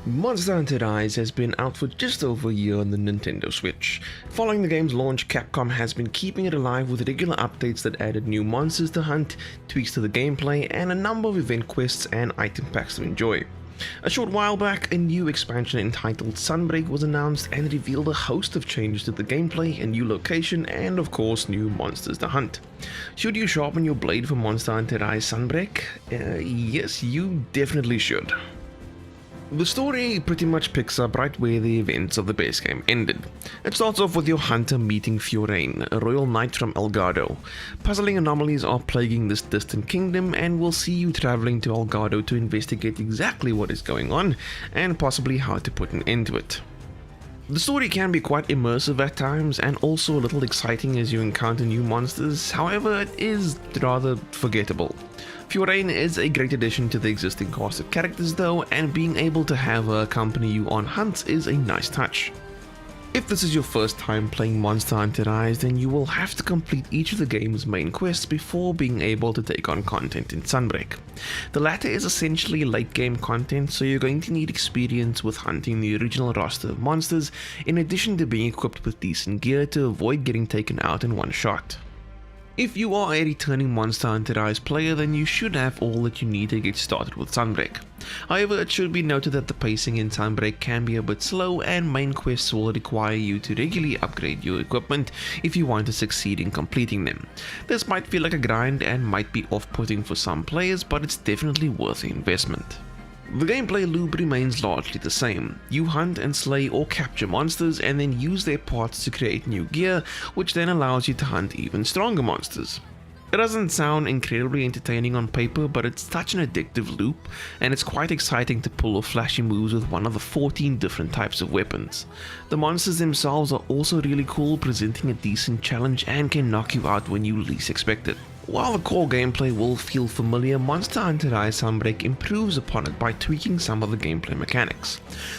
Monster Hunter Rise has been out for just over a year on the Nintendo Switch. Following the game's launch, Capcom has been keeping it alive with regular updates that added new monsters to hunt, tweaks to the gameplay, and a number of event quests and item packs to enjoy. A short while back, a new expansion entitled Sunbreak was announced and revealed a host of changes to the gameplay, a new location, and of course new monsters to hunt. Should you sharpen your blade for Monster Hunter Rise Sunbreak? Yes, you definitely should. The story pretty much picks up right where the events of the base game ended. It starts off with your hunter meeting Fiorane, a royal knight from Elgado. Puzzling anomalies are plaguing this distant kingdom, and we'll see you traveling to Elgado to investigate exactly what is going on and possibly how to put an end to it. The story can be quite immersive at times and also a little exciting as you encounter new monsters, however it is rather forgettable. Fiorane is a great addition to the existing cast of characters though, and being able to have her accompany you on hunts is a nice touch. If this is your first time playing Monster Hunter Rise, then you will have to complete each of the game's main quests before being able to take on content in Sunbreak. The latter is essentially late game content, so you're going to need experience with hunting the original roster of monsters, in addition to being equipped with decent gear to avoid getting taken out in one shot. If you are a returning Monster Hunter Rise player, then you should have all that you need to get started with Sunbreak. However, it should be noted that the pacing in Sunbreak can be a bit slow, and main quests will require you to regularly upgrade your equipment if you want to succeed in completing them. This might feel like a grind and might be off-putting for some players, but it's definitely worth the investment. The gameplay loop remains largely the same. You hunt and slay or capture monsters and then use their parts to create new gear, which then allows you to hunt even stronger monsters. It doesn't sound incredibly entertaining on paper, but it's such an addictive loop, and it's quite exciting to pull off flashy moves with one of the 14 different types of weapons. The monsters themselves are also really cool, presenting a decent challenge and can knock you out when you least expect it. While the core gameplay will feel familiar, Monster Hunter Rise Sunbreak improves upon it by tweaking some of the gameplay mechanics.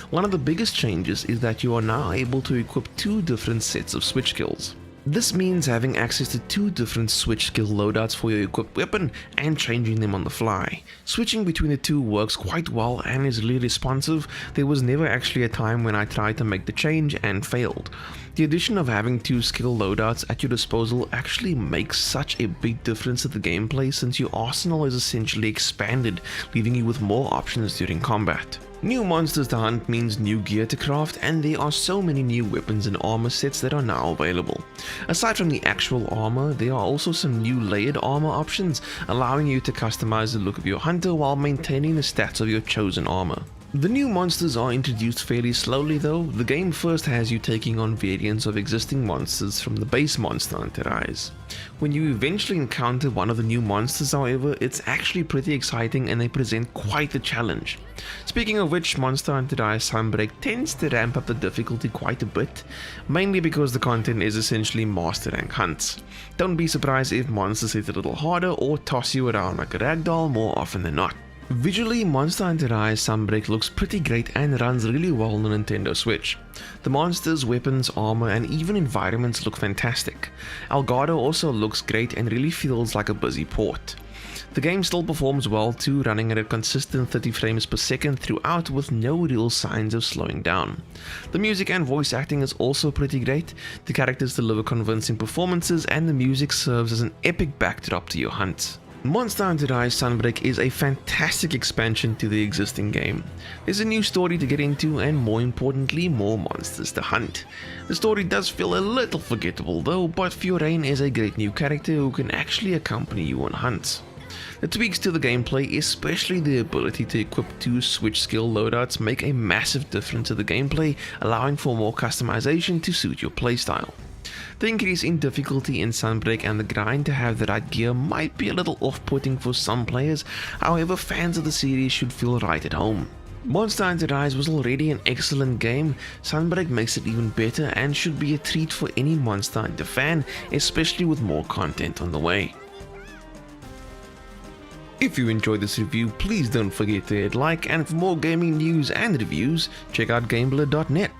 One of the biggest changes is that you are now able to equip two different sets of switch skills. This means having access to two different switch skill loadouts for your equipped weapon and changing them on the fly. Switching between the two works quite well and is really responsive. There was never actually a time when I tried to make the change and failed. The addition of having two skill loadouts at your disposal actually makes such a big difference to the gameplay, since your arsenal is essentially expanded, leaving you with more options during combat. New monsters to hunt means new gear to craft, and there are so many new weapons and armor sets that are now available. Aside from the actual armor, there are also some new layered armor options, allowing you to customize the look of your hunter while maintaining the stats of your chosen armor. The new monsters are introduced fairly slowly though. The game first has you taking on variants of existing monsters from the base Monster Hunter Rise. When you eventually encounter one of the new monsters, however, it's actually pretty exciting and they present quite a challenge. Speaking of which, Monster Hunter Rise Sunbreak tends to ramp up the difficulty quite a bit, mainly because the content is essentially master rank hunts. Don't be surprised if monsters hit a little harder or toss you around like a ragdoll more often than not. Visually, Monster Hunter Rise Sunbreak looks pretty great and runs really well on the Nintendo Switch. The monsters, weapons, armor, and even environments look fantastic. Elgado also looks great and really feels like a busy port. The game still performs well too, running at a consistent 30 frames per second throughout with no real signs of slowing down. The music and voice acting is also pretty great, the characters deliver convincing performances, and the music serves as an epic backdrop to your hunts. Monster Hunter Rise Sunbreak is a fantastic expansion to the existing game. There's a new story to get into and, more importantly, more monsters to hunt. The story does feel a little forgettable though, but Fiorane is a great new character who can actually accompany you on hunts. The tweaks to the gameplay, especially the ability to equip two switch skill loadouts, make a massive difference to the gameplay, allowing for more customization to suit your playstyle. The increase in difficulty in Sunbreak and the grind to have the right gear might be a little off-putting for some players, however fans of the series should feel right at home. Monster Hunter Rise was already an excellent game. Sunbreak makes it even better and should be a treat for any Monster Hunter fan, especially with more content on the way. If you enjoyed this review, please don't forget to hit like, and for more gaming news and reviews, check out Gambler.net.